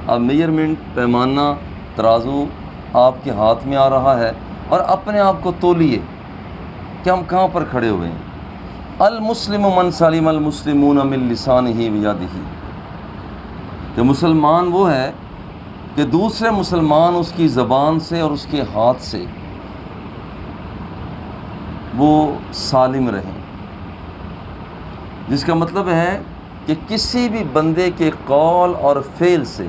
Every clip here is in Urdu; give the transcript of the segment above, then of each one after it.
اب میجرمنٹ پیمانہ ترازو آپ کے ہاتھ میں آ رہا ہے اور اپنے آپ کو تولیے کہ ہم کہاں پر کھڑے ہوئے ہیں۔ المسلم من سلم المسلمون من لسانہ ویدہ، کہ مسلمان وہ ہے کہ دوسرے مسلمان اس کی زبان سے اور اس کے ہاتھ سے وہ سالم رہیں، جس کا مطلب ہے کہ کسی بھی بندے کے قول اور فعل سے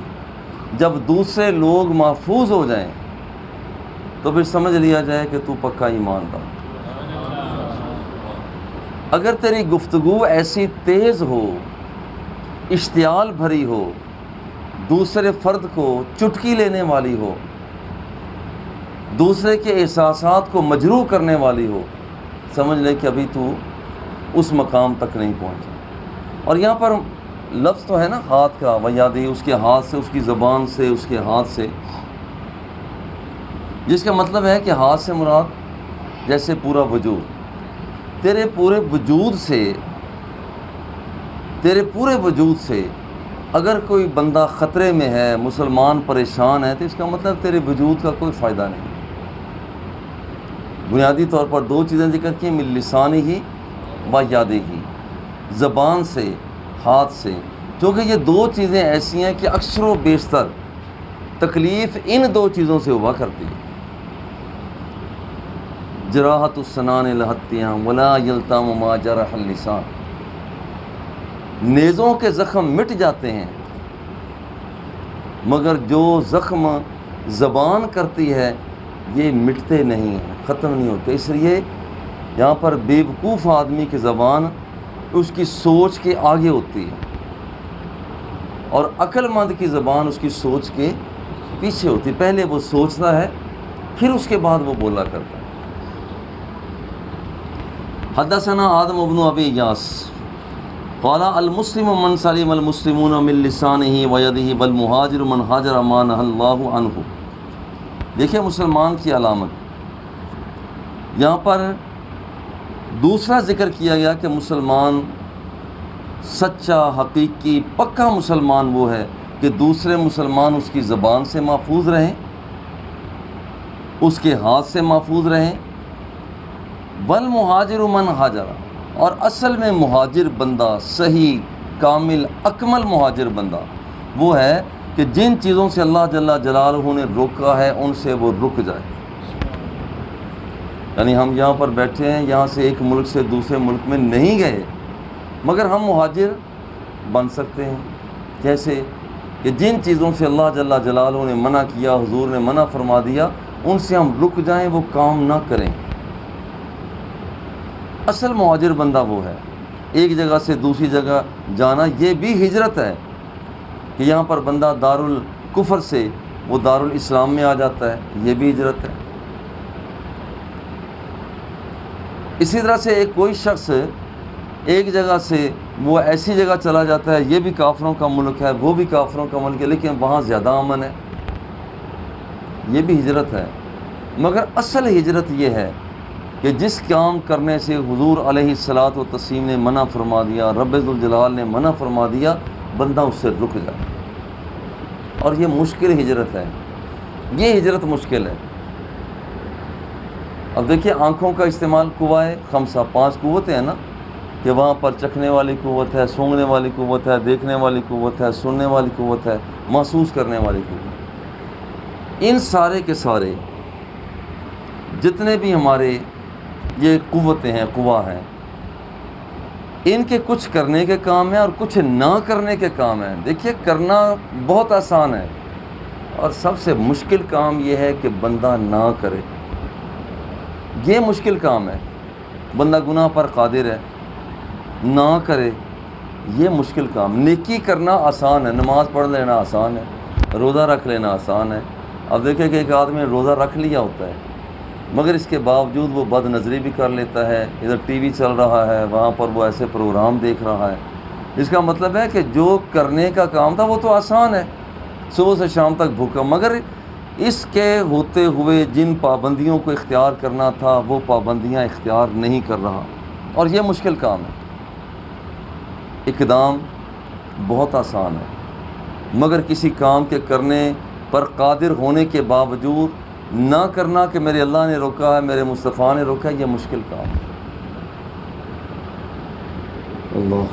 جب دوسرے لوگ محفوظ ہو جائیں تو پھر سمجھ لیا جائے کہ تو پکا ایماندار۔ اگر تیری گفتگو ایسی تیز ہو، اشتعال بھری ہو، دوسرے فرد کو چٹکی لینے والی ہو، دوسرے کے احساسات کو مجروح کرنے والی ہو، سمجھ لے کہ ابھی تو اس مقام تک نہیں پہنچا۔ اور یہاں پر لفظ تو ہے نا ہاتھ کا، ویادی، اس کے ہاتھ سے، اس کی زبان سے، اس کے ہاتھ سے، جس کا مطلب ہے کہ ہاتھ سے مراد جیسے پورا وجود، تیرے پورے وجود سے اگر کوئی بندہ خطرے میں ہے، مسلمان پریشان ہے، تو اس کا مطلب تیرے وجود کا کوئی فائدہ نہیں۔ بنیادی طور پر دو چیزیں ذکر کی، من لسانی ہی و یادی ہی، زبان سے، ہاتھ سے، کیونکہ یہ دو چیزیں ایسی ہیں کہ اکثر و بیشتر تکلیف ان دو چیزوں سے ہوا کرتی ہے۔ جراحت السنان لہتیاں ولا یلتام ما جرح اللسان، نیزوں کے زخم مٹ جاتے ہیں مگر جو زخم زبان کرتی ہے یہ مٹتے نہیں ہیں، ختم نہیں ہوتے۔ اس لیے یہاں پر بے وقوف آدمی کی زبان اس کی سوچ کے آگے ہوتی ہے، اور عقل مند کی زبان اس کی سوچ کے پیچھے ہوتی ہے۔ پہلے وہ سوچتا ہے، پھر اس کے بعد وہ بولا کرتا ہے۔ حدثنا آدم بن ابی ایاس قال المسلم من سلم المسلمون من لسانه ويده والمهاجر من هاجر ما نهى الله عنه۔ دیکھیں مسلمان کی علامت، یہاں پر دوسرا ذکر کیا گیا کہ مسلمان سچا، حقیقی، پکا مسلمان وہ ہے کہ دوسرے مسلمان اس کی زبان سے محفوظ رہیں، اس کے ہاتھ سے محفوظ رہیں۔ والمہاجر من ہاجر، اور اصل میں مہاجر بندہ، صحیح، کامل، اکمل مہاجر بندہ وہ ہے کہ جن چیزوں سے اللہ جل جلالہ نے روکا ہے ان سے وہ رک جائے۔ یعنی ہم یہاں پر بیٹھے ہیں، یہاں سے ایک ملک سے دوسرے ملک میں نہیں گئے، مگر ہم مہاجر بن سکتے ہیں۔ کیسے؟ کہ جن چیزوں سے اللہ جل جلالہ نے منع کیا، حضور نے منع فرما دیا، ان سے ہم رک جائیں، وہ کام نہ کریں۔ اصل مہاجر بندہ وہ ہے۔ ایک جگہ سے دوسری جگہ جانا یہ بھی ہجرت ہے، کہ یہاں پر بندہ دارالکفر سے وہ دارالاسلام میں آ جاتا ہے، یہ بھی ہجرت ہے۔ اسی طرح سے کوئی شخص ایک جگہ سے وہ ایسی جگہ چلا جاتا ہے، یہ بھی کافروں کا ملک ہے، وہ بھی کافروں کا ملک ہے، لیکن وہاں زیادہ امن ہے، یہ بھی ہجرت ہے۔ مگر اصل ہجرت یہ ہے کہ جس کام کرنے سے حضور علیہ الصلاۃ والتسلیم نے منع فرما دیا، رب ذوالجلال نے منع فرما دیا، بندہ اس سے رک جائے۔ اور یہ مشکل ہجرت ہے، یہ ہجرت مشکل ہے۔ اب دیکھیے آنکھوں کا استعمال، قوائے خمسہ، 5 قوتیں ہیں نا، کہ وہاں پر چکھنے والی قوت ہے، سونگھنے والی قوت ہے، دیکھنے والی قوت ہے، سننے والی قوت ہے، محسوس کرنے والی قوت۔ ان سارے کے سارے جتنے بھی ہمارے یہ قوتیں ہیں، قوا ہیں، ان کے کچھ کرنے کے کام ہیں اور کچھ نہ کرنے کے کام ہیں۔ دیکھیے کرنا بہت آسان ہے، اور سب سے مشکل کام یہ ہے کہ بندہ نہ کرے، یہ مشکل کام ہے۔ بندہ گناہ پر قادر ہے، نہ کرے، یہ مشکل کام۔ نیکی کرنا آسان ہے، نماز پڑھ لینا آسان ہے، روزہ رکھ لینا آسان ہے۔ اب دیکھیں کہ ایک آدمی نے روزہ رکھ لیا ہوتا ہے، مگر اس کے باوجود وہ بد نظری بھی کر لیتا ہے، ادھر ٹی وی چل رہا ہے، وہاں پر وہ ایسے پروگرام دیکھ رہا ہے۔ اس کا مطلب ہے کہ جو کرنے کا کام تھا وہ تو آسان ہے، صبح سے شام تک بھوکا، مگر اس کے ہوتے ہوئے جن پابندیوں کو اختیار کرنا تھا وہ پابندیاں اختیار نہیں کر رہا، اور یہ مشکل کام ہے۔ اقدام بہت آسان ہے، مگر کسی کام کے کرنے پر قادر ہونے کے باوجود نہ کرنا کہ میرے اللہ نے روکا ہے، میرے مصطفیٰ نے روکا ہے، یہ مشکل کام ہے۔ اللہ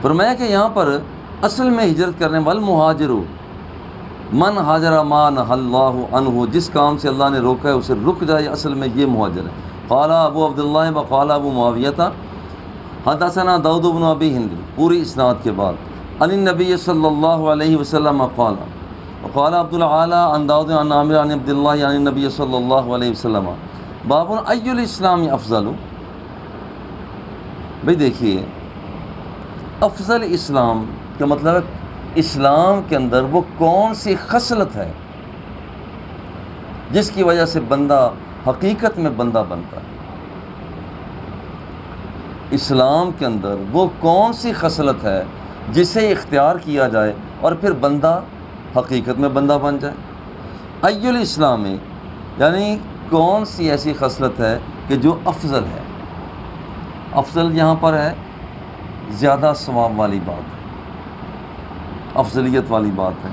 فرمایا کہ یہاں پر اصل میں ہجرت کرنے والمہاجر من حاجر ما نہى اللہ عنہ، جس کام سے اللہ نے روکا ہے اسے رک جائے، اصل میں یہ مہاجر ہے۔ قال ابو عبداللہ وقال ابو معاویہ حدثنا داؤد بن ابی ہند، پوری اسناد کے بعد، عن النبی صلی اللہ علیہ وسلم قال وقال عبد العالی عن داؤد عن عامر عن عبد اللہ عن النبی صلی اللہ علیہ وسلم باب ای الاسلام افضل۔ بھئی دیکھیے، افضل اسلام کا مطلب ہے اسلام کے اندر وہ کون سی خصلت ہے جس کی وجہ سے بندہ حقیقت میں بندہ بنتا ہے۔ اسلام کے اندر وہ کون سی خصلت ہے جسے اختیار کیا جائے اور پھر بندہ حقیقت میں بندہ بن جائے۔ ای الاسلام یعنی کون سی ایسی خصلت ہے کہ جو افضل ہے۔ افضل یہاں پر ہے زیادہ ثواب والی بات ہے، افضلیت والی بات ہے،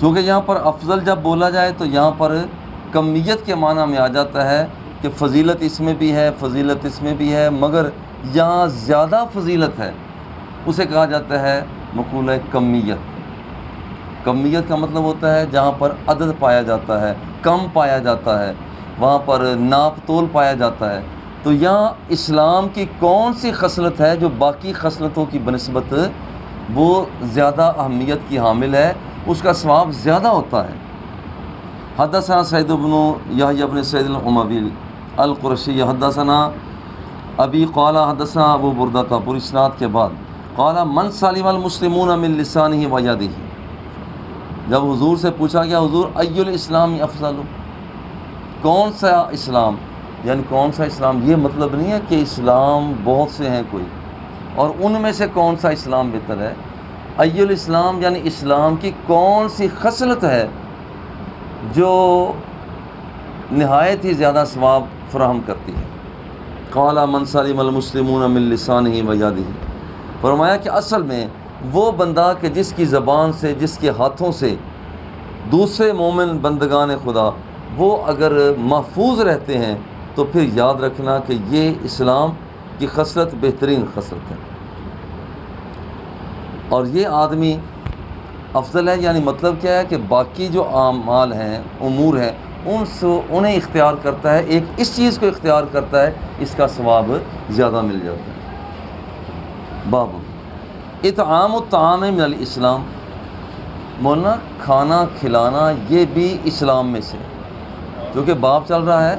کیونکہ یہاں پر افضل جب بولا جائے تو یہاں پر کمیت کے معنی میں آ جاتا ہے کہ فضیلت اس میں بھی ہے، فضیلت اس میں بھی ہے، مگر یہاں زیادہ فضیلت ہے اسے کہا جاتا ہے مقولہ کمیت۔ کمیت کا مطلب ہوتا ہے جہاں پر عدد پایا جاتا ہے، کم پایا جاتا ہے، وہاں پر ناپ تول پایا جاتا ہے۔ تو یہاں اسلام کی کون سی خصلت ہے جو باقی خصلتوں کی بنسبت وہ زیادہ اہمیت کی حامل ہے، اس کا ثواب زیادہ ہوتا ہے۔ حدثنا سعید بن یحییٰ بن سعید الاموی القرشی حدثنا ابی قال حدثنا ابو بردہ، پوری اسناد کے بعد، قال من سلم المسلمون من لسانہ و یدہ۔ جب حضور سے پوچھا گیا حضور ای الاسلام افضل، کون سا اسلام، یعنی کون سا اسلام، یہ مطلب نہیں ہے کہ اسلام بہت سے ہیں کوئی اور ان میں سے کون سا اسلام بہتر ہے۔ ای الاسلام یعنی اسلام کی کون سی خصلت ہے جو نہایت ہی زیادہ ثواب فراہم کرتی ہے۔ قال من سلم المسلمون من لسانہ و یدہ، فرمایا کہ اصل میں وہ بندہ کہ جس کی زبان سے، جس کے ہاتھوں سے دوسرے مومن بندگان خدا وہ اگر محفوظ رہتے ہیں تو پھر یاد رکھنا کہ یہ اسلام کی خصلت بہترین خصلت ہے، اور یہ آدمی افضل ہے۔ یعنی مطلب کیا ہے کہ باقی جو اعمال ہیں، امور ہیں، انہیں اختیار کرتا ہے، ایک اس چیز کو اختیار کرتا ہے، اس کا ثواب زیادہ مل جاتا ہے۔ باب اطعام الطعام من الاسلام، مولانا کھانا کھلانا یہ بھی اسلام میں سے، کیونکہ باب چل رہا ہے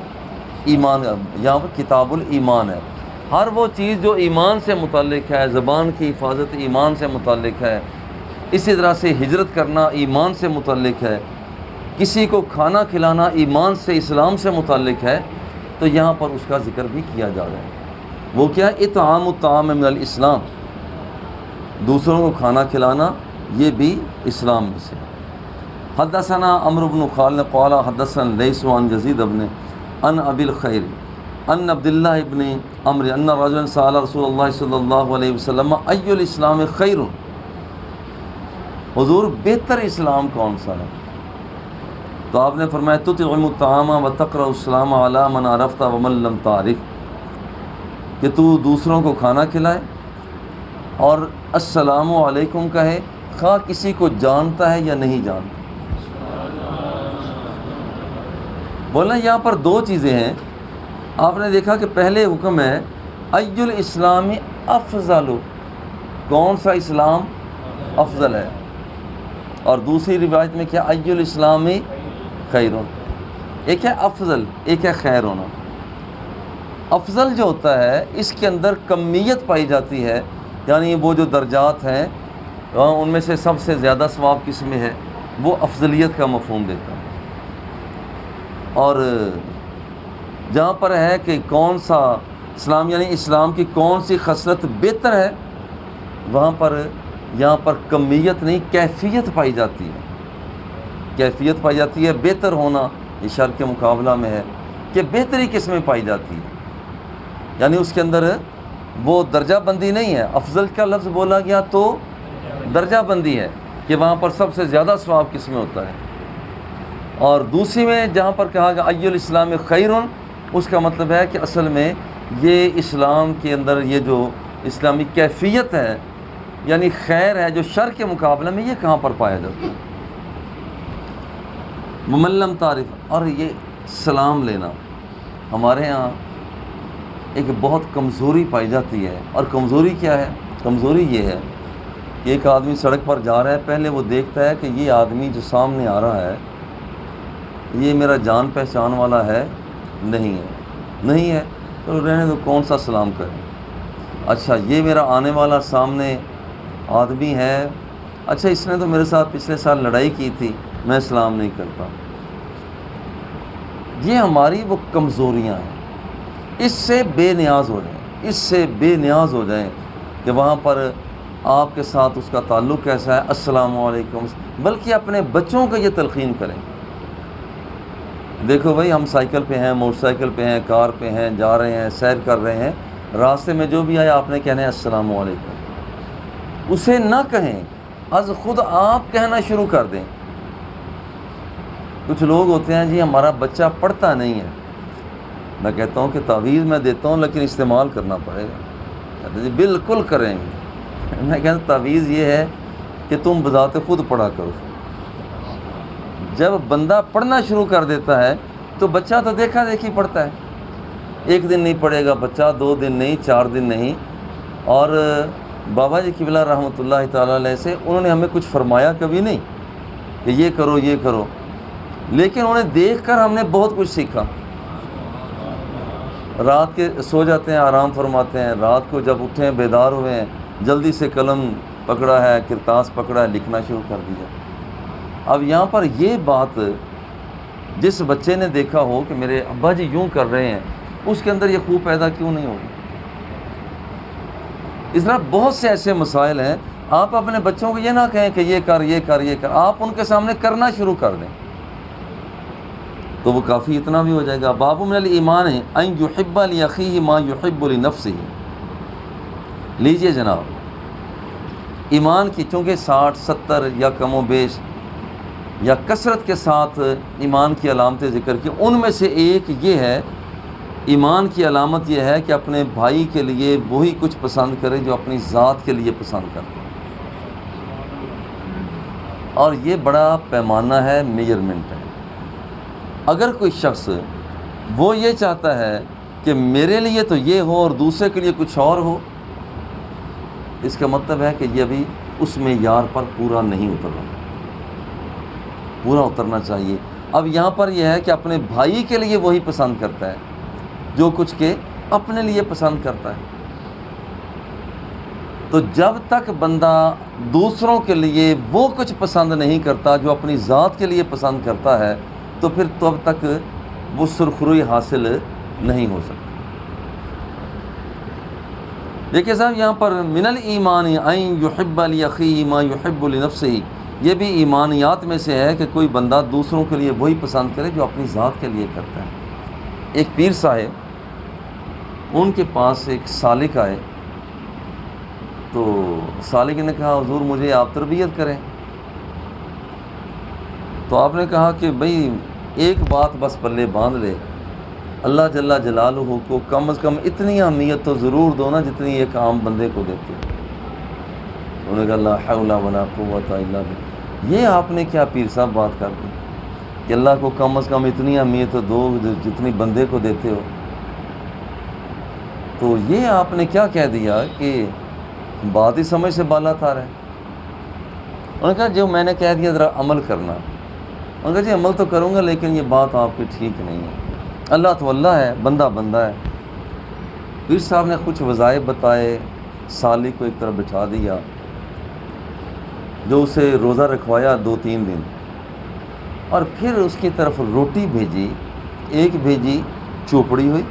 ایمان، یہاں پر کتاب الایمان ہے، ہر وہ چیز جو ایمان سے متعلق ہے، زبان کی حفاظت ایمان سے متعلق ہے، اسی طرح سے ہجرت کرنا ایمان سے متعلق ہے، کسی کو کھانا کھلانا ایمان سے، اسلام سے متعلق ہے، تو یہاں پر اس کا ذکر بھی کیا جا رہا ہے۔ وہ کیا؟ اطعام الطعام من الاسلام، دوسروں کو کھانا کھلانا یہ بھی اسلام میں سے۔ حدثنا عمرو بن خالد قال حدثنا لیث عن یزید بن عن ابی الخیر ان عبداللہ ابن عمرو ان رجلا سأل رسول اللہ صلی اللہ علیہ وسلم ای الاسلام خیر، حضور بہتر اسلام کون سا ہے؟ تو آپ نے فرمایا تطعم الطعام وتقرأ السلام علی من عرفت ومن لم تعرف، کہ تو دوسروں کو کھانا کھلائے اور السلام علیکم کہے، خواہ کسی کو جانتا ہے یا نہیں جانتا۔ بولنا یہاں پر دو چیزیں ہیں، آپ نے دیکھا کہ پہلے حکم ہے ای الاسلام افضل، کون سا اسلام افضل ہے، اور دوسری روایت میں کیا ای الاسلام خیر، ایک ہے افضل ایک ہے خیر ہونا۔ افضل جو ہوتا ہے اس کے اندر کمیت پائی جاتی ہے، یعنی وہ جو درجات ہیں ان میں سے سب سے زیادہ ثواب کس میں ہے، وہ افضلیت کا مفہوم دیتا ہے۔ اور جہاں پر ہے کہ کون سا اسلام یعنی اسلام کی کون سی خصلت بہتر ہے، وہاں پر یہاں پر کمیت نہیں کیفیت پائی جاتی ہے، کیفیت پائی جاتی ہے۔ بہتر ہونا یہ شر کے مقابلہ میں ہے کہ بہتری کس میں پائی جاتی ہے، یعنی اس کے اندر وہ درجہ بندی نہیں ہے، افضل کا لفظ بولا گیا تو درجہ بندی ہے کہ وہاں پر سب سے زیادہ ثواب کس میں ہوتا ہے، اور دوسری میں جہاں پر کہا گیا ای الاسلام خیرن، اس کا مطلب ہے کہ اصل میں یہ اسلام کے اندر یہ جو اسلامی کیفیت ہے، یعنی خیر ہے جو شر کے مقابلے میں، یہ کہاں پر پایا جاتا ہے؟ مملم تعریف. اور یہ سلام لینا ہمارے ہاں ایک بہت کمزوری پائی جاتی ہے. اور کمزوری کیا ہے؟ کمزوری یہ ہے کہ ایک آدمی سڑک پر جا رہا ہے، پہلے وہ دیکھتا ہے کہ یہ آدمی جو سامنے آ رہا ہے یہ میرا جان پہچان والا ہے نہیں ہے تو رہنے دو، کون سا سلام کریں. اچھا یہ میرا آنے والا سامنے آدمی ہے، اچھا اس نے تو میرے ساتھ پچھلے سال لڑائی کی تھی، میں سلام نہیں کرتا. یہ ہماری وہ کمزوریاں ہیں. اس سے بے نیاز ہو جائیں کہ وہاں پر آپ کے ساتھ اس کا تعلق کیسا ہے، السلام علیکم. بلکہ اپنے بچوں کو یہ تلقین کریں. دیکھو بھائی، ہم سائیکل پہ ہیں، موٹر سائیکل پہ ہیں، کار پہ ہیں، جا رہے ہیں، سیر کر رہے ہیں، راستے میں جو بھی آیا آپ نے کہنا ہے السلام علیکم. اسے نہ کہیں، از خود آپ کہنا شروع کر دیں. کچھ لوگ ہوتے ہیں جی ہمارا بچہ پڑھتا نہیں ہے، میں کہتا ہوں کہ تعویذ میں دیتا ہوں لیکن استعمال کرنا پڑے گا. کہتے جی بالکل کریں گے. میں کہتا ہوں تعویذ یہ ہے کہ تم بذات خود پڑھا کرو. جب بندہ پڑھنا شروع کر دیتا ہے تو بچہ تو دیکھا دیکھی پڑھتا ہے. ایک دن نہیں پڑھے گا بچہ، 2 دن نہیں، 4 دن نہیں. اور بابا جی قبلہ رحمۃ اللہ تعالیٰ علیہ سے انہوں نے ہمیں کچھ فرمایا کبھی نہیں کہ یہ کرو یہ کرو، لیکن انہیں دیکھ کر ہم نے بہت کچھ سیکھا. رات کے سو جاتے ہیں، آرام فرماتے ہیں، رات کو جب اٹھیں بیدار ہوئے ہیں، جلدی سے قلم پکڑا ہے، کرتاس پکڑا ہے، لکھنا شروع کر دیا. اب یہاں پر یہ بات جس بچے نے دیکھا ہو کہ میرے ابا جی یوں کر رہے ہیں، اس کے اندر یہ خوب پیدا کیوں نہیں ہوگی؟ اس طرح بہت سے ایسے مسائل ہیں. آپ اپنے بچوں کو یہ نہ کہیں کہ یہ کر یہ کر یہ کر، آپ ان کے سامنے کرنا شروع کر دیں تو وہ کافی اتنا بھی ہو جائے گا. باب من الایمان ان یحب لاخیہ ما یحب لنفسہ. لیجئے جناب، ایمان کی چونکہ 60 70 یا کم و بیش یا کثرت کے ساتھ ایمان کی علامتیں ذکر کی، ان میں سے ایک یہ ہے، ایمان کی علامت یہ ہے کہ اپنے بھائی کے لیے وہی کچھ پسند کرے جو اپنی ذات کے لیے پسند کرتا ہے. اور یہ بڑا پیمانہ ہے، میجرمنٹ ہے. اگر کوئی شخص وہ یہ چاہتا ہے کہ میرے لیے تو یہ ہو اور دوسرے کے لیے کچھ اور ہو، اس کا مطلب ہے کہ یہ ابھی اس معیار پر پورا نہیں اتر رہا، پورا اترنا چاہیے. اب یہاں پر یہ ہے کہ اپنے بھائی کے لیے وہی پسند کرتا ہے جو کچھ کہ اپنے لیے پسند کرتا ہے. تو جب تک بندہ دوسروں کے لیے وہ کچھ پسند نہیں کرتا جو اپنی ذات کے لیے پسند کرتا ہے، تو پھر تب تک وہ سرخروئی حاصل نہیں ہو سکتی. دیکھیے صاحب، یہاں پر من الایمان ان یحب لاخیہ ما یحب لنفسہ، یہ بھی ایمانیات میں سے ہے کہ کوئی بندہ دوسروں کے لیے وہی پسند کرے جو اپنی ذات کے لیے کرتا ہے. ایک پیر صاحب، ان کے پاس ایک سالک آئے تو سالک نے کہا حضور مجھے آپ تربیت کریں. تو آپ نے کہا کہ بھئی ایک بات بس پلے باندھ لے، اللہ جل جلالہ کو کم از کم اتنی اہمیت تو ضرور دو نا جتنی ایک عام بندے کو دیتے. انہوں نے کہا لا حول ولا قوت الا باللہ. یہ آپ نے کیا پیر صاحب بات کر دی کہ اللہ کو کم از کم اتنی اہمیت تو دو جتنی بندے کو دیتے ہو؟ تو یہ آپ نے کیا کہہ دیا کہ بات ہی سمجھ سے بالا تار ہے. انہوں نے کہا جو میں نے کہہ دیا ذرا عمل کرنا. انہوں نے کہا جی عمل تو کروں گا لیکن یہ بات آپ کی ٹھیک نہیں ہے. اللہ تو اللہ ہے، بندہ بندہ ہے. پیر صاحب نے کچھ وظائف بتائے، سالک کو ایک طرف بٹھا دیا، جو اسے روزہ رکھوایا 2-3 دن، اور پھر اس کی طرف روٹی بھیجی. ایک بھیجی چوپڑی ہوئی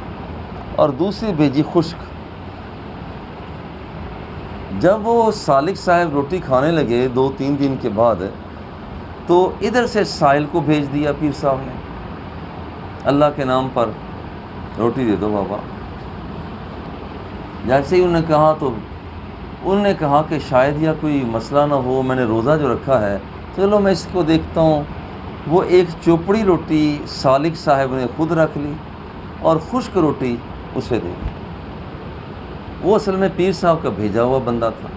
اور دوسری بھیجی خشک. جب وہ سالک صاحب روٹی کھانے لگے 2-3 دن کے بعد، تو ادھر سے سائل کو بھیج دیا پیر صاحب نے، اللہ کے نام پر روٹی دے دو بابا. جیسے ہی انہوں نے کہا تو انہوں نے کہا کہ شاید یا کوئی مسئلہ نہ ہو، میں نے روزہ جو رکھا ہے چلو میں اس کو دیکھتا ہوں۔ وہ ایک چوپڑی روٹی سالک صاحب نے خود رکھ لی اور خشک روٹی اسے دے دی۔ وہ اصل میں پیر صاحب کا بھیجا ہوا بندہ تھا۔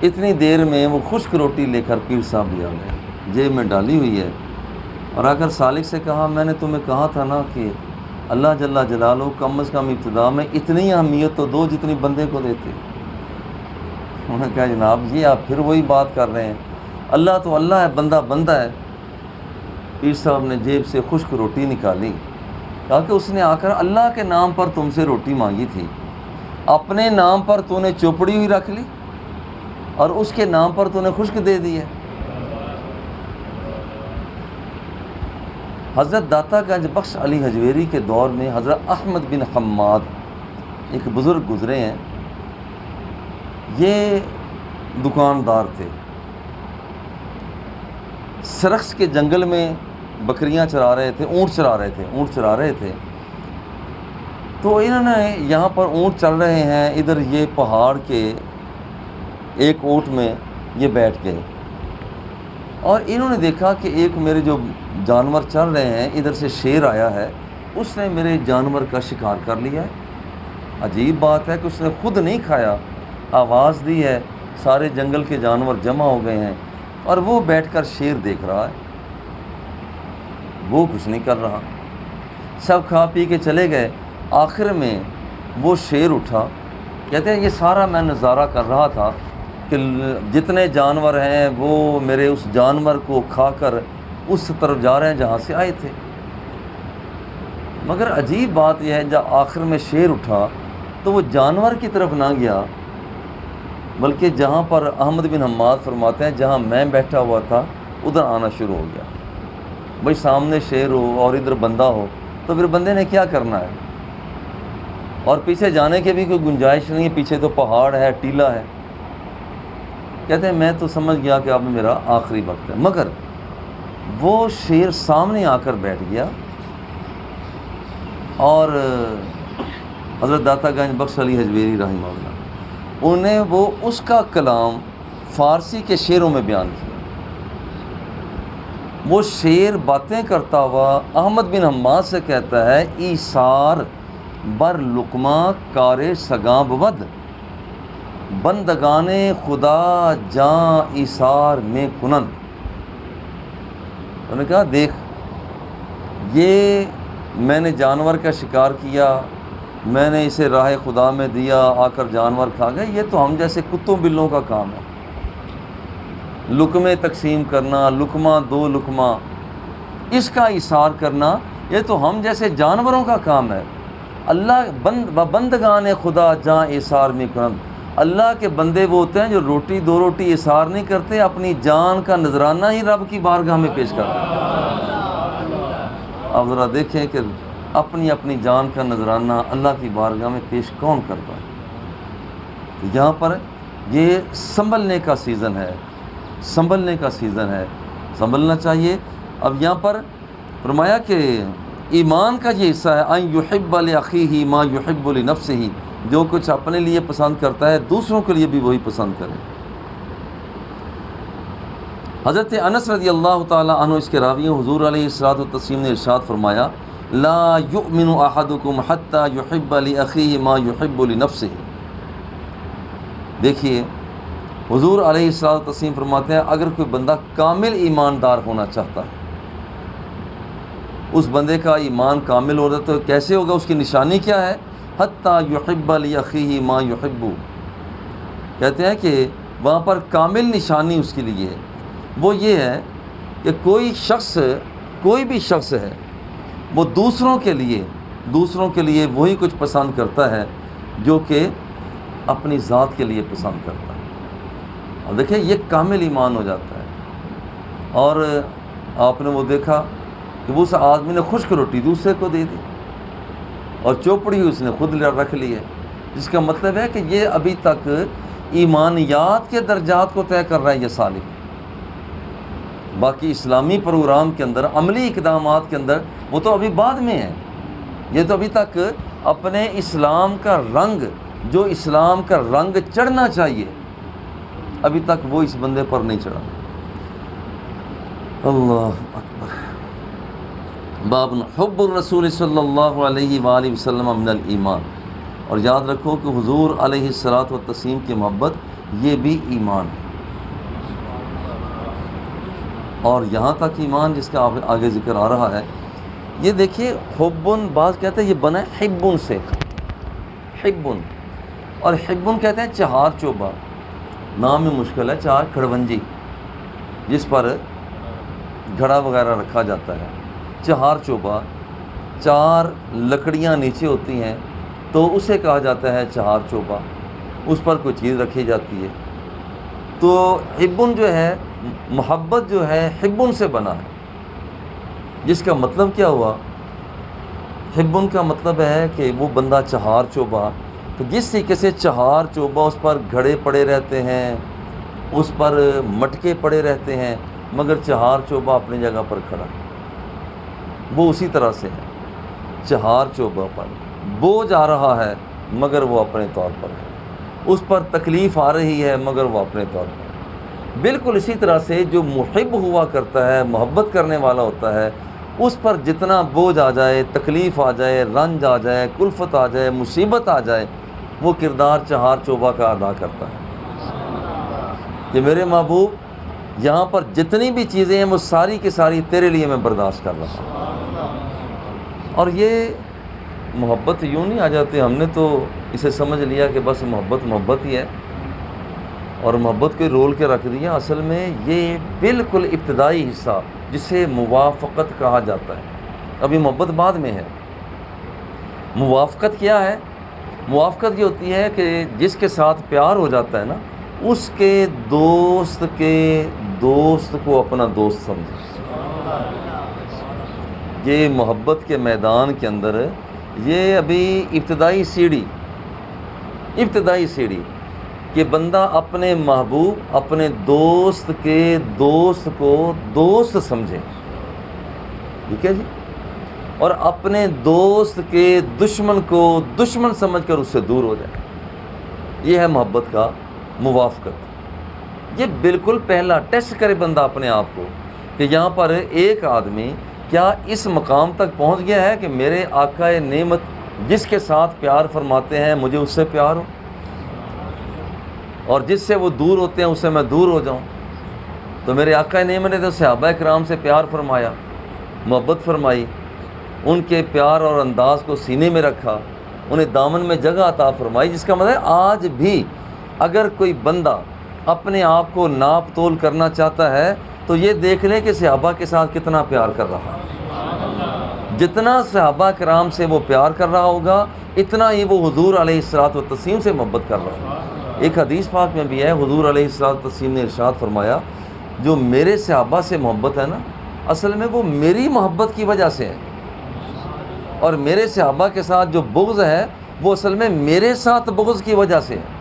اتنی دیر میں وہ خشک روٹی لے کر پیر صاحب بھی آ گئے، جیب میں ڈالی ہوئی ہے، اور آ کر سالک سے کہا میں نے تمہیں کہا تھا نا کہ اللہ جل جلالہ کم از کم ابتدا میں اتنی اہمیت تو دو جتنی بندے کو دیتے۔ انہوں نے کہا جناب یہ آپ پھر وہی بات کر رہے ہیں، اللہ تو اللہ ہے، بندہ بندہ ہے۔ پیر صاحب نے جیب سے خشک روٹی نکالی، کہا کہ اس نے آ کر اللہ کے نام پر تم سے روٹی مانگی تھی، اپنے نام پر تو نے چوپڑی ہوئی رکھ لی اور اس کے نام پر تو نے خشک دے دی ہے۔ حضرت داتا گنج بخش علی حجویری کے دور میں حضرت احمد بن حماد ایک بزرگ گزرے ہیں۔ یہ دکاندار تھے، سرخس کے جنگل میں بکریاں چرا رہے تھے، اونٹ چرا رہے تھے۔ تو انہوں نے یہاں پر اونٹ چل رہے ہیں، ادھر یہ پہاڑ کے ایک اونٹ میں یہ بیٹھ گئے، اور انہوں نے دیکھا کہ ایک میرے جو جانور چل رہے ہیں ادھر سے شیر آیا ہے، اس نے میرے جانور کا شکار کر لیا ہے۔ عجیب بات ہے کہ اس نے خود نہیں کھایا، آواز دی ہے، سارے جنگل کے جانور جمع ہو گئے ہیں اور وہ بیٹھ کر شیر دیکھ رہا ہے، وہ کچھ نہیں کر رہا۔ سب کھا پی کے چلے گئے، آخر میں وہ شیر اٹھا، کہتے ہیں یہ سارا میں نظارہ کر رہا تھا کہ جتنے جانور ہیں وہ میرے اس جانور کو کھا کر اس طرف جا رہے ہیں جہاں سے آئے تھے۔ مگر عجیب بات یہ ہے جب آخر میں شیر اٹھا تو وہ جانور کی طرف نہ گیا، بلکہ جہاں پر احمد بن حماد فرماتے ہیں جہاں میں بیٹھا ہوا تھا ادھر آنا شروع ہو گیا۔ بھائی سامنے شیر ہو اور ادھر بندہ ہو تو پھر بندے نے کیا کرنا ہے، اور پیچھے جانے کی بھی کوئی گنجائش نہیں ہے، پیچھے تو پہاڑ ہے، ٹیلا ہے۔ کہتے ہیں میں تو سمجھ گیا کہ اب میرا آخری وقت ہے، مگر وہ شیر سامنے آ کر بیٹھ گیا، اور حضرت داتا گنج بخش علی حجویری رحمہ اللہ انہیں وہ اس کا کلام فارسی کے شعروں میں بیان کیا۔ وہ شعر باتیں کرتا ہوا احمد بن حماد سے کہتا ہے ایثار بر لقمہ کار سگاں بود، بندگان خدا جاں ایثار میں کنند۔ انہوں نے کہا دیکھ یہ میں نے جانور کا شکار کیا، میں نے اسے راہ خدا میں دیا، آ کر جانور کھا گئے، یہ تو ہم جیسے کتوں بلوں کا کام ہے، لقمے تقسیم کرنا، لقمہ دو لقمہ اس کا ایثار کرنا، یہ تو ہم جیسے جانوروں کا کام ہے۔ اللہ بندگان خدا جاں ایثار میں کنند، اللہ کے بندے وہ ہوتے ہیں جو روٹی دو روٹی ایثار نہیں کرتے، اپنی جان کا نذرانہ ہی رب کی بارگاہ میں پیش کرتے ہیں۔ آپ ذرا دیکھیں کہ اپنی اپنی جان کا نذرانہ اللہ کی بارگاہ میں پیش کون کرتا ہے۔ تو یہاں پر یہ سنبھلنے کا سیزن ہے، سنبھلنے کا سیزن ہے، سنبھلنا چاہیے۔ اب یہاں پر فرمایا کہ ایمان کا یہ حصہ ہے ان یحب لاخیہ ما یحب لنفسہ، جو کچھ اپنے لیے پسند کرتا ہے دوسروں کے لیے بھی وہی پسند کرے۔ حضرت انس رضی اللہ تعالی عنہ اس کے راوی حضور علیہ الصلوۃ والتسلیم نے ارشاد فرمایا لا یؤمن احدکم حتی یحب لاخیہ ما یحب لنفسہ۔ دیکھیے حضور علیہ الصلوۃ والتسلیم فرماتے ہیں اگر کوئی بندہ کامل ایماندار ہونا چاہتا ہے، اس بندے کا ایمان کامل ہو رہا تو کیسے ہوگا، اس کی نشانی کیا ہے، حتی یحب لاخیہ ما یحب۔ کہتے ہیں کہ وہاں پر کامل نشانی اس کے لیے ہے، وہ یہ ہے کہ کوئی بھی شخص ہے وہ دوسروں کے لیے وہی کچھ پسند کرتا ہے جو کہ اپنی ذات کے لیے پسند کرتا ہے۔ اور دیکھیں یہ کامل ایمان ہو جاتا ہے۔ اور آپ نے وہ دیکھا کہ وہ اس آدمی نے خشک روٹی دوسرے کو دے دی اور چوپڑی اس نے خود رکھ لی ہے، جس کا مطلب ہے کہ یہ ابھی تک ایمانیات کے درجات کو طے کر رہا ہے یہ سالک۔ باقی اسلامی پروگرام کے اندر، عملی اقدامات کے اندر وہ تو ابھی بعد میں ہیں، یہ تو ابھی تک اپنے اسلام کا رنگ جو اسلام کا رنگ چڑھنا چاہیے ابھی تک وہ اس بندے پر نہیں چڑھا. اللہ اکبر. باب حب الرسول صلی اللہ علیہ وآلہ وسلم من الایمان. اور یاد رکھو کہ حضور علیہ الصلوۃ والتسلیم کی محبت یہ بھی ایمان ہے. اور یہاں تک ایمان جس کا آگے ذکر آ رہا ہے، یہ دیکھیے حبن، بعض کہتے ہیں یہ بنا ہے حبن سے، حبن، اور حبن کہتے ہیں چہار چوبہ. نام میں مشکل ہے. چار کھڑونجی جس پر گھڑا وغیرہ رکھا جاتا ہے، چہار چوبہ، چار لکڑیاں نیچے ہوتی ہیں تو اسے کہا جاتا ہے چہار چوبہ. اس پر کوئی چیز رکھی جاتی ہے. تو حبن جو ہے، محبت جو ہے حبن سے بنا ہے. جس کا مطلب کیا ہوا؟ حبن کا مطلب ہے کہ وہ بندہ چہار چوبہ، تو جس طریقے سے چہار چوبہ اس پر گھڑے پڑے رہتے ہیں، اس پر مٹکے پڑے رہتے ہیں، مگر چہار چوبہ اپنی جگہ پر کھڑا، وہ اسی طرح سے ہے. چہار چوبہ پر بوجھ آ رہا ہے مگر وہ اپنے طور پر ہے، اس پر تکلیف آ رہی ہے مگر وہ اپنے طور پر ہے. بالکل اسی طرح سے جو محب ہوا کرتا ہے، محبت کرنے والا ہوتا ہے، اس پر جتنا بوجھ آ جائے، تکلیف آ جائے، رنج آ جائے، کلفت آ جائے، مصیبت آ جائے، وہ کردار چہار چوبہ کا ادا کرتا ہے کہ میرے محبوب یہاں پر جتنی بھی چیزیں ہیں وہ ساری کی ساری تیرے لیے میں برداشت کر رہا ہوں. اور یہ محبت یوں نہیں آ جاتی. ہم نے تو اسے سمجھ لیا کہ بس محبت ہی ہے اور محبت کو رول کے رکھ دیا. اصل میں یہ بالکل ابتدائی حصہ جسے موافقت کہا جاتا ہے. ابھی محبت بعد میں ہے. موافقت کیا ہے؟ موافقت یہ ہوتی ہے کہ جس کے ساتھ پیار ہو جاتا ہے نا، اس کے دوست کو اپنا دوست سمجھے. یہ محبت کے میدان کے اندر یہ ابھی ابتدائی سیڑھی کہ بندہ اپنے محبوب، اپنے دوست کے دوست کو دوست سمجھے، ٹھیک ہے جی، اور اپنے دوست کے دشمن کو دشمن سمجھ کر اس سے دور ہو جائے. یہ ہے محبت کا موافقت. یہ بالکل پہلا ٹیسٹ کرے بندہ اپنے آپ کو کہ یہاں پر ایک آدمی کیا اس مقام تک پہنچ گیا ہے کہ میرے آقا نعمت جس کے ساتھ پیار فرماتے ہیں مجھے اس سے پیار ہو، اور جس سے وہ دور ہوتے ہیں اس سے میں دور ہو جاؤں. تو میرے آقا نعمت نے تو صحابہ کرام سے پیار فرمایا، محبت فرمائی، ان کے پیار اور انداز کو سینے میں رکھا، انہیں دامن میں جگہ عطا فرمائی. جس کا مطلب ہے آج بھی اگر کوئی بندہ اپنے آپ کو ناپ تول کرنا چاہتا ہے تو یہ دیکھ لیں کہ صحابہ کے ساتھ کتنا پیار کر رہا ہے. جتنا صحابہ کرام سے وہ پیار کر رہا ہوگا اتنا ہی وہ حضور علیہ الصلوۃ والتسلیم سے محبت کر رہا ہے. ایک حدیث پاک میں بھی ہے، حضور علیہ الصلوۃ والتسلیم نے ارشاد فرمایا جو میرے صحابہ سے محبت ہے نا، اصل میں وہ میری محبت کی وجہ سے ہے، اور میرے صحابہ کے ساتھ جو بغض ہے وہ اصل میں میرے ساتھ بغض کی وجہ سے ہے.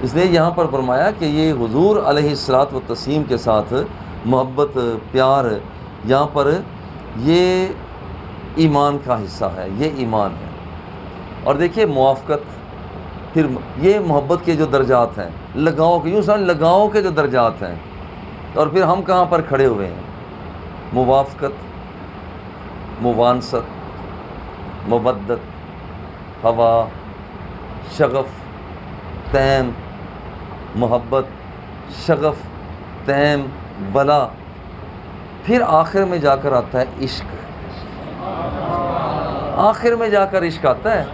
اس لیے یہاں پر فرمایا کہ یہ حضور علیہ الصلوۃ والتسلیم کے ساتھ محبت، پیار، یہاں پر یہ ایمان کا حصہ ہے، یہ ایمان ہے. اور دیکھیے موافقت، پھر یہ محبت کے جو درجات ہیں، لگاؤ کے، یوں سمجھ لگاؤ کے جو درجات ہیں، اور پھر ہم کہاں پر کھڑے ہوئے ہیں. موافقت، موانست، مودت، ہوا، شغف، تیم، محبت، شغف، تیم، ولا، پھر آخر میں جا کر آتا ہے عشق. آخر میں جا کر عشق آتا ہے.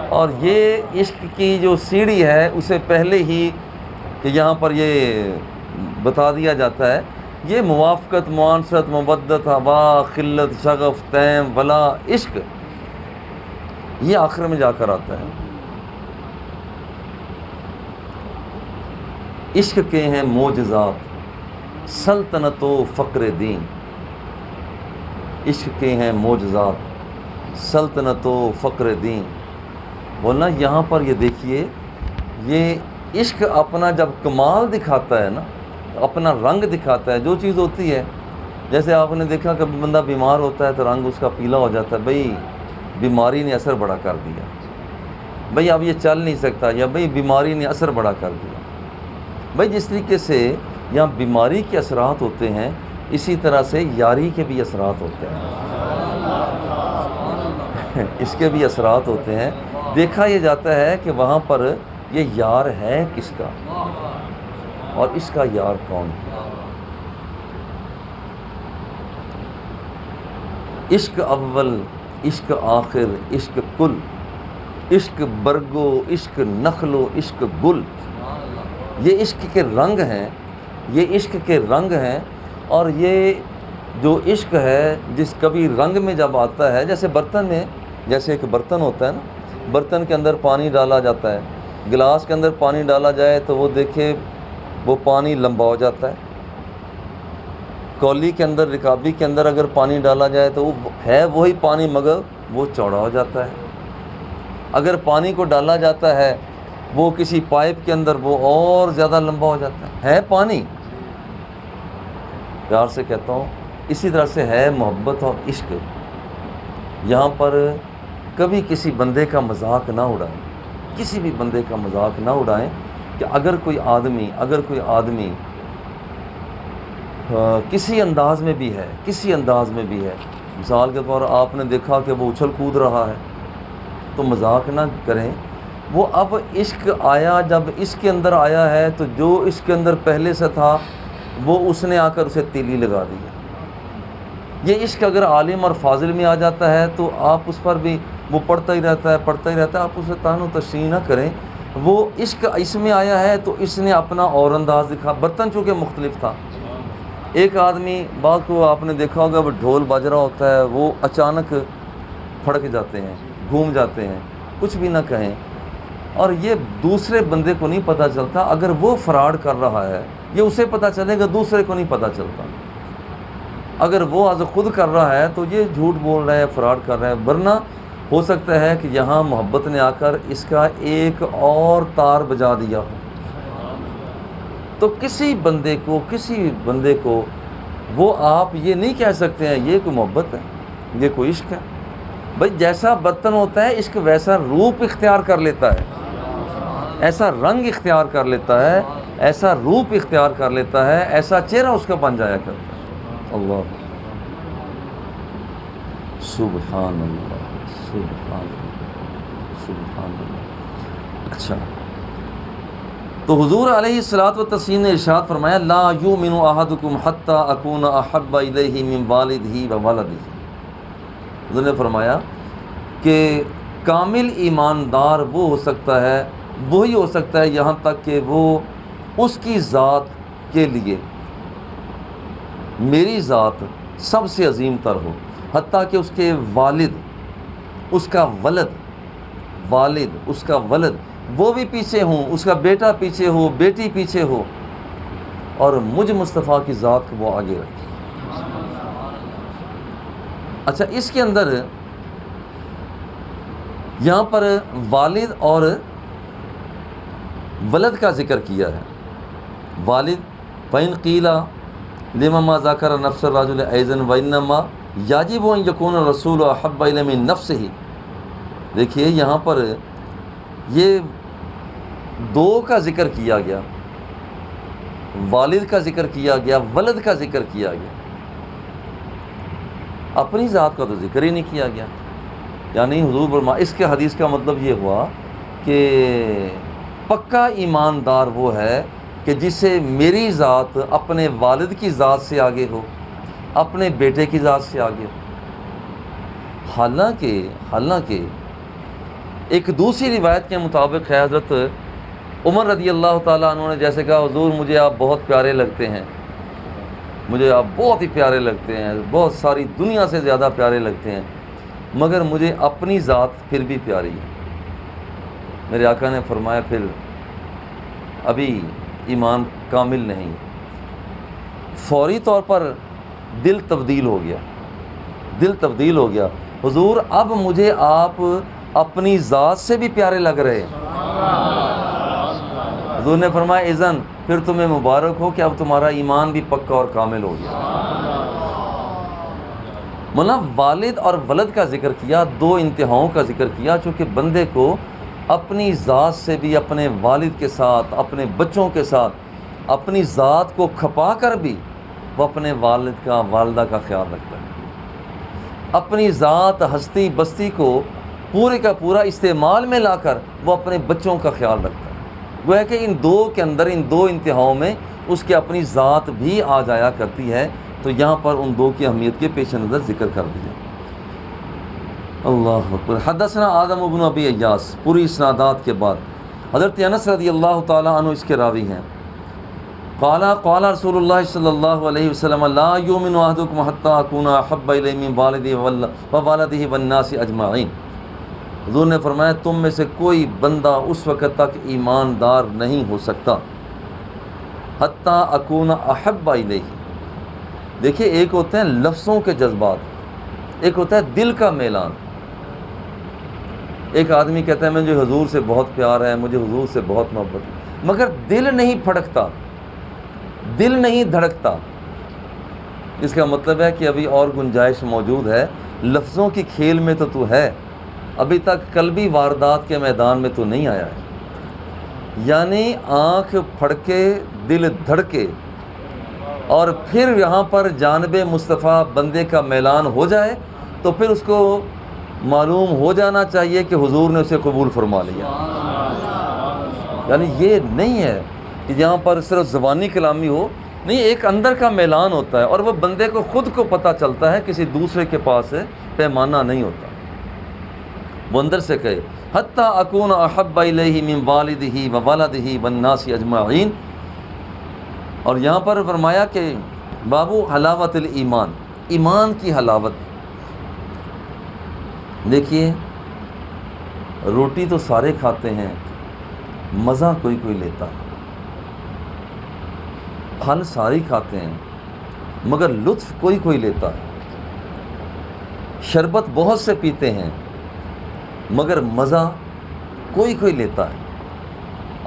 اور یہ عشق کی جو سیڑھی ہے اسے پہلے ہی کہ یہاں پر یہ بتا دیا جاتا ہے، یہ موافقت، معانست، مودت، ہوا، خلت، شغف، تیم، ولا، عشق، یہ آخر میں جا کر آتا ہے. عشق کے ہیں معجزات، سلطنت و فقر دین. عشق کے ہیں معجزات، سلطنت و فقر دین. بولنا یہاں پر یہ دیکھیے، یہ عشق اپنا جب کمال دکھاتا ہے نا، اپنا رنگ دکھاتا ہے، جو چیز ہوتی ہے، جیسے آپ نے دیکھا کہ بندہ بیمار ہوتا ہے تو رنگ اس کا پیلا ہو جاتا ہے. بھئی بیماری نے اثر بڑا کر دیا، بھئی اب یہ چل نہیں سکتا، یا بھئی بیماری نے اثر بڑا کر دیا۔ بھئی جس طریقے سے یہاں بیماری کے اثرات ہوتے ہیں، اسی طرح سے یاری کے بھی اثرات ہوتے ہیں، اس کے بھی اثرات ہوتے ہیں۔ دیکھا یہ جاتا ہے کہ وہاں پر یہ یار ہے کس کا اور اس کا یار کون ہے۔ عشق اول، عشق آخر، عشق کل، عشق برگو، عشق نخلو، عشق گل، یہ عشق کے رنگ ہیں، یہ عشق کے رنگ ہیں۔ اور یہ جو عشق ہے جس کبھی رنگ میں جب آتا ہے، جیسے برتن میں، جیسے ایک برتن ہوتا ہے نا، برتن کے اندر پانی ڈالا جاتا ہے، گلاس کے اندر پانی ڈالا جائے تو وہ دیکھے وہ پانی لمبا ہو جاتا ہے، کولی کے اندر، رکابی کے اندر اگر پانی ڈالا جائے تو وہ ہے وہی پانی مگر وہ چوڑا ہو جاتا ہے۔ اگر پانی کو ڈالا جاتا ہے وہ کسی پائپ کے اندر وہ اور زیادہ لمبا ہو جاتا ہے پانی۔ پیار سے کہتا ہوں، اسی طرح سے ہے محبت اور عشق۔ یہاں پر کبھی کسی بندے کا مذاق نہ اڑائیں، کسی بھی بندے کا مذاق نہ اڑائیں کہ اگر کوئی آدمی کسی انداز میں بھی ہے، مثال کے طور آپ نے دیکھا کہ وہ اچھل کود رہا ہے تو مذاق نہ کریں۔ وہ اب عشق آیا، جب اس کے اندر آیا ہے تو جو اس کے اندر پہلے سے تھا وہ اس نے آ کر اسے تیلی لگا دیا۔ یہ عشق اگر عالم اور فاضل میں آ جاتا ہے تو آپ اس پر بھی وہ پڑھتا ہی رہتا ہے، آپ اسے طعن و تشریح نہ کریں۔ وہ عشق اس میں آیا ہے تو اس نے اپنا اور انداز دکھا۔ برتن چونکہ مختلف تھا، ایک آدمی بعض کو آپ نے دیکھا ہوگا وہ ڈھول بج رہا ہوتا ہے، وہ اچانک پھڑک جاتے ہیں، گھوم جاتے ہیں، کچھ بھی نہ کہیں، اور یہ دوسرے بندے کو نہیں پتہ چلتا۔ اگر وہ فراڈ کر رہا ہے یہ اسے پتہ چلے گا، دوسرے کو نہیں پتہ چلتا۔ اگر وہ آج خود کر رہا ہے تو یہ جھوٹ بول رہا ہے، فراڈ کر رہا ہے، ورنہ ہو سکتا ہے کہ یہاں محبت نے آ کر اس کا ایک اور تار بجا دیا ہو۔ تو کسی بندے کو وہ آپ یہ نہیں کہہ سکتے ہیں یہ کوئی محبت ہے، یہ کوئی عشق ہے۔ بھئی جیسا برتن ہوتا ہے عشق ویسا روپ اختیار کر لیتا ہے، ایسا رنگ اختیار کر لیتا ہے، ایسا روپ اختیار کر لیتا ہے، ایسا چہرہ اس کا بن جایا کرتا ہے۔ اللہ سبحان اللہ، سبحان اللہ، سبحان اللہ۔ اچھا، تو حضور علیہ الصلوۃ والتسلیم نے ارشاد فرمایا لا یؤمن احدکم حتی اکون احب الیہ من والدہ و ولدہ۔ حضور نے فرمایا کہ کامل ایماندار وہ ہو سکتا ہے، وہی ہو سکتا ہے یہاں تک کہ وہ اس کی ذات کے لیے میری ذات سب سے عظیم تر ہو، حتیٰ کہ اس کے والد، اس کا ولد وہ بھی پیچھے ہوں، اس کا بیٹا پیچھے ہو، بیٹی پیچھے ہو، اور مجھ مصطفیٰ کی ذات کو وہ آگے رکھے۔ اچھا، اس کے اندر یہاں پر والد اور ولد کا ذکر کیا ہے۔ والد فَإِنْ قِيلَ لِمَ مَا ذَكَرَ نَفْسَ الرَّجُلِ أَيْضًا وَإِنَّمَا يَجِبُ أَنْ يَكُونَ الرَّسُولُ أَحَبَّ إِلَيْهِ مِنْ نَفْسِهِ۔ دیکھیے یہاں پر یہ دو کا ذکر کیا گیا، والد کا ذکر کیا گیا، ولد کا ذکر کیا گیا، اپنی ذات کا تو ذکر ہی نہیں کیا گیا۔ یعنی حضور فرمایا، اس کے حدیث کا مطلب یہ ہوا کہ پکا ایماندار وہ ہے کہ جسے میری ذات اپنے والد کی ذات سے آگے ہو، اپنے بیٹے کی ذات سے آگے ہو۔ حالانکہ ایک دوسری روایت کے مطابق ہے، حضرت عمر رضی اللہ تعالیٰ عنہ نے جیسے کہا حضور مجھے آپ بہت پیارے لگتے ہیں، مجھے آپ بہت ہی پیارے لگتے ہیں، بہت ساری دنیا سے زیادہ پیارے لگتے ہیں، مگر مجھے اپنی ذات پھر بھی پیاری ہے۔ میرے آقا نے فرمایا پھر ابھی ایمان کامل نہیں۔ فوری طور پر دل تبدیل ہو گیا، حضور اب مجھے آپ اپنی ذات سے بھی پیارے لگ رہے ہیں۔ حضور نے فرمایا اذن پھر تمہیں مبارک ہو کہ اب تمہارا ایمان بھی پکا اور کامل ہو گیا۔ مولانا والد اور ولد کا ذکر کیا، دو انتہاؤں کا ذکر کیا، چونکہ بندے کو اپنی ذات سے بھی، اپنے والد کے ساتھ، اپنے بچوں کے ساتھ، اپنی ذات کو کھپا کر بھی وہ اپنے والد کا، والدہ کا خیال رکھتا ہے، اپنی ذات، ہستی بستی کو پورے کا پورا استعمال میں لا کر وہ اپنے بچوں کا خیال رکھتا ہے۔ وہ ہے کہ ان دو کے اندر، ان دو انتہاؤں میں اس کی اپنی ذات بھی آ جایا کرتی ہے، تو یہاں پر ان دو کی اہمیت کے پیش نظر ذکر کر دیا۔ اللہ اکبر۔ حدثنا آدم بن ابی ایاس، پوری اسنادات کے بعد حضرت انس رضی اللہ تعالیٰ عنہ اس کے راوی ہیں، قال رسول اللہ صلی اللہ علیہ وسلم لا یؤمن احدکم حتی اکون احب الیہ من والدہ ووالدہ والناس اجمعین۔ حضور نے فرمایا تم میں سے کوئی بندہ اس وقت تک ایماندار نہیں ہو سکتا حتی اکون احب الیہ۔ دیکھیے ایک ہوتے ہیں لفظوں کے جذبات، ایک ہوتا ہے دل کا میلان۔ ایک آدمی کہتا ہے مجھے حضور سے بہت پیار ہے، مجھے حضور سے بہت محبت ہے، مگر دل نہیں پھڑکتا، دل نہیں دھڑکتا۔ اس کا مطلب ہے کہ ابھی اور گنجائش موجود ہے، لفظوں کی کھیل میں تو ہے، ابھی تک قلبی واردات کے میدان میں تو نہیں آیا ہے۔ یعنی آنکھ پھڑکے، دل دھڑکے، اور پھر یہاں پر جانب مصطفیٰ بندے کا میلان ہو جائے تو پھر اس کو معلوم ہو جانا چاہیے کہ حضور نے اسے قبول فرما لیا۔ یعنی یہ نہیں ہے کہ یہاں پر صرف زبانی کلامی ہو، نہیں، ایک اندر کا میلان ہوتا ہے، اور وہ بندے کو خود کو پتہ چلتا ہے، کسی دوسرے کے پاس پیمانہ نہیں ہوتا، وہ اندر سے کہے حتی اکون احب الیہ من والدہ وولدہ والناس اجمعین۔ اور یہاں پر فرمایا کہ بابو حلاوت الایمان، ایمان کی حلاوت۔ دیکھیے روٹی تو سارے کھاتے ہیں، مزہ کوئی کوئی لیتا ہے، پھل سارے کھاتے ہیں مگر لطف کوئی کوئی لیتا ہے، شربت بہت سے پیتے ہیں مگر مزہ کوئی کوئی لیتا ہے۔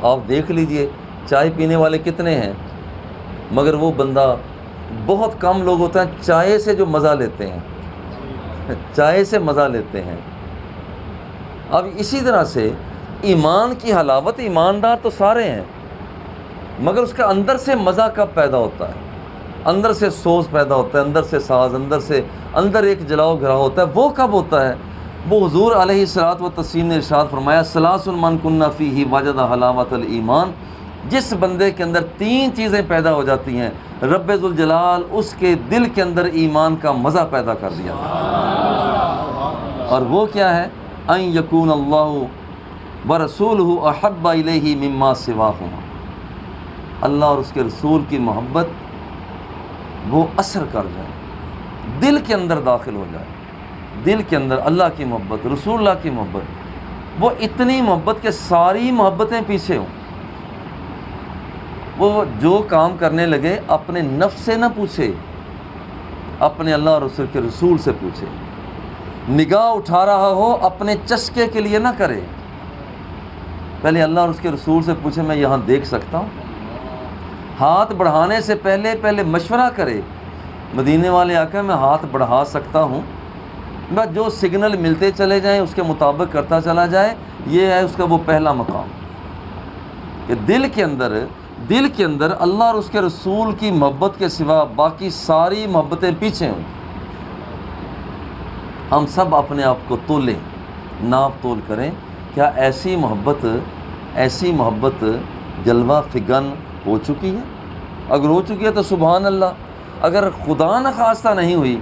آپ دیکھ لیجئے چائے پینے والے کتنے ہیں، مگر وہ بندہ، بہت کم لوگ ہوتے ہیں چائے سے جو مزہ لیتے ہیں، چائے سے مزہ لیتے ہیں۔ اب اسی طرح سے ایمان کی حلاوت، ایماندار تو سارے ہیں مگر اس کا اندر سے مزہ کب پیدا ہوتا ہے، اندر سے سوز پیدا ہوتا ہے، اندر سے ساز، اندر ایک جلاؤ گھرا ہوتا ہے، وہ کب ہوتا ہے؟ وہ حضور علیہ الصلوۃ والتسلیم نے ارشاد فرمایا ثلاث من کن فیہ وجد حلاوت الایمان۔ جس بندے کے اندر تین چیزیں پیدا ہو جاتی ہیں، رب ذوالجلال اس کے دل کے اندر ایمان کا مزہ پیدا کر دیا۔ اور وہ کیا ہے؟ ان یکون اللہ ورسولہ احب الیہ مما سواہما، اللہ اور اس کے رسول کی محبت وہ اثر کر جائے، دل کے اندر داخل ہو جائے، دل کے اندر اللہ کی محبت، رسول اللہ کی محبت، وہ اتنی محبت کہ ساری محبتیں پیچھے ہوں۔ وہ جو کام کرنے لگے اپنے نفس سے نہ پوچھے، اپنے اللہ اور رسول کے رسول سے پوچھے۔ نگاہ اٹھا رہا ہو اپنے چسکے کے لیے نہ کرے، پہلے اللہ اور اس کے رسول سے پوچھے میں یہاں دیکھ سکتا ہوں۔ ہاتھ بڑھانے سے پہلے مشورہ کرے، مدینے والے آقا میں ہاتھ بڑھا سکتا ہوں، بس جو سگنل ملتے چلے جائیں اس کے مطابق کرتا چلا جائے، یہ ہے اس کا وہ پہلا مقام کہ دل کے اندر اللہ اور اس کے رسول کی محبت کے سوا باقی ساری محبتیں پیچھے ہوں۔ ہم سب اپنے آپ کو تولیں، ناپ تول کریں، کیا ایسی محبت جلوہ فگن ہو چکی ہے؟ اگر ہو چکی ہے تو سبحان اللہ، اگر خدا نہ خواستہ نہیں ہوئی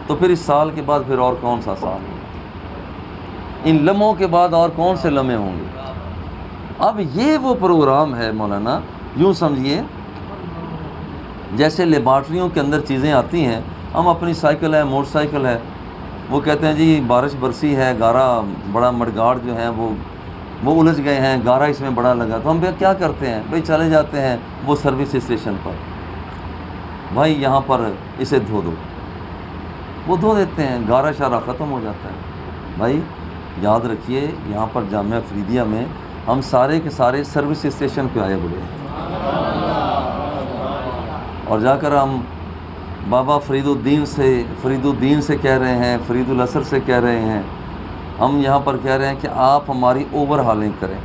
تو پھر اس سال کے بعد پھر اور کون سا سال ہے، ان لمحوں کے بعد اور کون سے لمحے ہوں گے۔ اب یہ وہ پروگرام ہے مولانا، یوں سمجھیے جیسے لیبارٹریوں کے اندر چیزیں آتی ہیں، ہم اپنی سائیکل ہے، موٹر سائیکل ہے، وہ کہتے ہیں جی بارش برسی ہے، گارا بڑا مڈگاڑ جو ہے وہ الجھ گئے ہیں، گارا اس میں بڑا لگا، تو ہم کیا کرتے ہیں بھائی، چلے جاتے ہیں وہ سروس اسٹیشن پر، بھائی یہاں پر اسے دھو دو، وہ دھو دیتے ہیں، گارا شارہ ختم ہو جاتا ہے۔ بھائی یاد رکھیے یہاں پر جامعہ فریدیہ میں ہم سارے کے سارے سروس اسٹیشن پہ آئے ہوئے ہیں، اور جا کر ہم بابا فرید الدین سے کہہ رہے ہیں، فرید الاسر سے کہہ رہے ہیں، ہم یہاں پر کہہ رہے ہیں کہ آپ ہماری اوور ہالنگ کریں.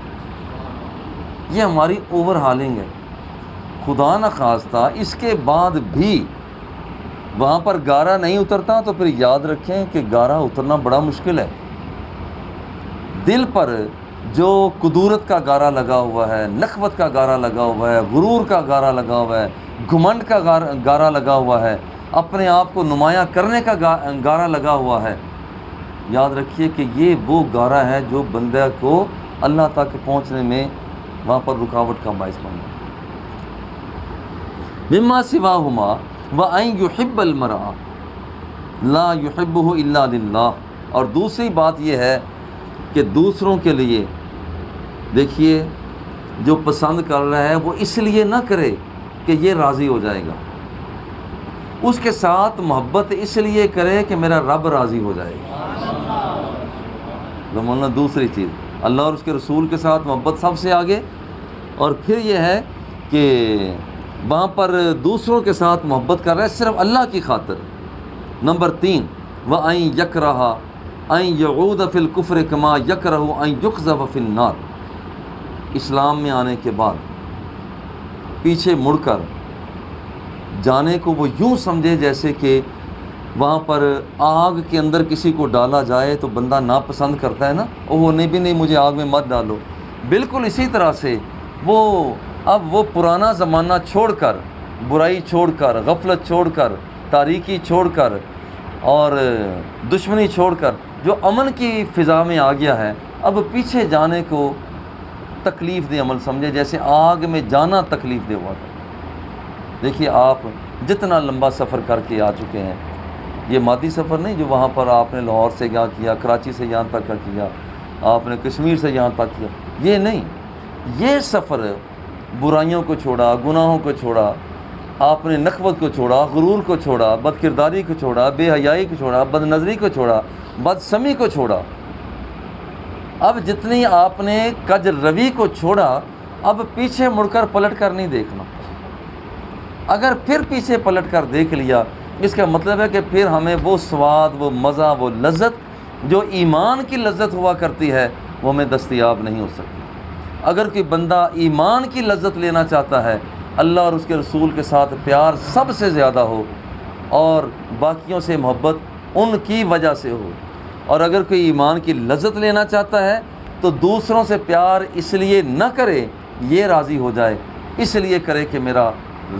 یہ ہماری اوور ہالنگ ہے. خدا نخواستہ اس کے بعد بھی وہاں پر گارا نہیں اترتا تو پھر یاد رکھیں کہ گارا اترنا بڑا مشکل ہے. دل پر جو کدورت کا گارا لگا ہوا ہے، نخوت کا گارا لگا ہوا ہے، غرور کا گارا لگا ہوا ہے، گھمنڈ کا گارا لگا ہوا ہے، اپنے آپ کو نمایاں کرنے کا گارا لگا ہوا ہے، یاد رکھیے کہ یہ وہ گارا ہے جو بندہ کو اللہ تک پہنچنے میں وہاں پر رکاوٹ کا باعث بن جائے. مما سواہما وَأَن يُحِبَّ الْمَرْءَ لَا يُحِبُّهُ إِلَّا لِلَّهِ. اور دوسری بات یہ ہے کہ دوسروں کے لیے دیکھیے جو پسند کر رہا ہے وہ اس لیے نہ کرے کہ یہ راضی ہو جائے گا، اس کے ساتھ محبت اس لیے کرے کہ میرا رب راضی ہو جائے گا. مولانا دوسری چیز اللہ اور اس کے رسول کے ساتھ محبت سب سے آگے. اور پھر یہ ہے کہ وہاں پر دوسروں کے ساتھ محبت کر رہا ہے صرف اللہ کی خاطر. نمبر 3 وَأَن يَكْرَهَ أَن يَعُودَ فِي الْكُفْرِ كَمَا يَكْرَهُ أَن يُقْذَفَ فِي النَّارِ. اسلام میں آنے کے بعد پیچھے مڑ کر جانے کو وہ یوں سمجھے جیسے کہ وہاں پر آگ کے اندر کسی کو ڈالا جائے تو بندہ ناپسند کرتا ہے نا، اوہ نہیں بھی نہیں مجھے آگ میں مت ڈالو. بالکل اسی طرح سے اب وہ پرانا زمانہ چھوڑ کر، برائی چھوڑ کر، غفلت چھوڑ کر، تاریکی چھوڑ کر اور دشمنی چھوڑ کر جو امن کی فضا میں آ گیا ہے، اب پیچھے جانے کو تکلیف دہ عمل سمجھے، جیسے آگ میں جانا تکلیف دہ ہوا تھا. دیکھیے آپ جتنا لمبا سفر کر کے آ چکے ہیں، یہ مادی سفر نہیں جو وہاں پر آپ نے لاہور سے یہاں کیا، کراچی سے یہاں تک کا کیا، آپ نے کشمیر سے یہاں تک کیا، یہ نہیں. یہ سفر برائیوں کو چھوڑا، گناہوں کو چھوڑا، آپ نے نخوت کو چھوڑا، غرور کو چھوڑا، بد کرداری کو چھوڑا، بے حیائی کو چھوڑا، بد نظری کو چھوڑا، بد سمی کو چھوڑا. اب جتنی آپ نے کج روی کو چھوڑا، اب پیچھے مڑ کر پلٹ کر نہیں دیکھنا. اگر پھر پیچھے پلٹ کر دیکھ لیا اس کا مطلب ہے کہ پھر ہمیں وہ سواد، وہ مزہ، وہ لذت جو ایمان کی لذت ہوا کرتی ہے وہ ہمیں دستیاب نہیں ہو سکتی. اگر کوئی بندہ ایمان کی لذت لینا چاہتا ہے، اللہ اور اس کے رسول کے ساتھ پیار سب سے زیادہ ہو اور باقیوں سے محبت ان کی وجہ سے ہو، اور اگر کوئی ایمان کی لذت لینا چاہتا ہے تو دوسروں سے پیار اس لیے نہ کرے یہ راضی ہو جائے، اس لیے کرے کہ میرا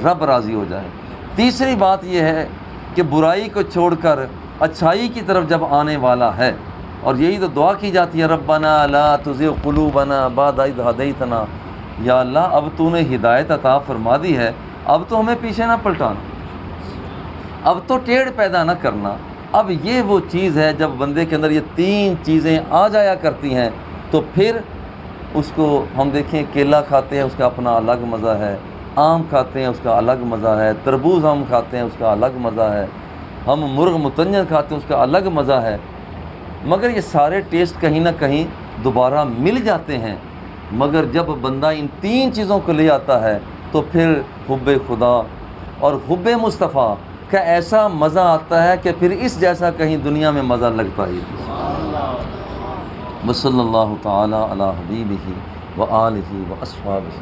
رب راضی ہو جائے. تیسری بات یہ ہے کہ برائی کو چھوڑ کر اچھائی کی طرف جب آنے والا ہے، اور یہی تو دعا کی جاتی ہے، ربنا لا تزغ قلوبنا بعد اذ ہدیتنا. یا اللہ اب تو نے ہدایت عطا فرما دی ہے، اب تو ہمیں پیچھے نہ پلٹانا، اب تو ٹیڑھ پیدا نہ کرنا. اب یہ وہ چیز ہے جب بندے کے اندر یہ 3 چیزیں آ جایا کرتی ہیں تو پھر اس کو ہم دیکھیں کیلا کھاتے ہیں اس کا اپنا الگ مزہ ہے، آم کھاتے ہیں اس کا الگ مزہ ہے، تربوز ہم کھاتے ہیں اس کا الگ مزہ ہے، ہم مرغ متنجن کھاتے ہیں اس کا الگ مزہ ہے. مگر یہ سارے ٹیسٹ کہیں نہ کہیں دوبارہ مل جاتے ہیں. مگر جب بندہ ان 3 چیزوں کو لے آتا ہے تو پھر حب خدا اور حب مصطفیٰ کا ایسا مزہ آتا ہے کہ پھر اس جیسا کہیں دنیا میں مزہ لگتا ہی. وصلی اللہ تعالی علی حبیبہ و آلہ و اصحابہ.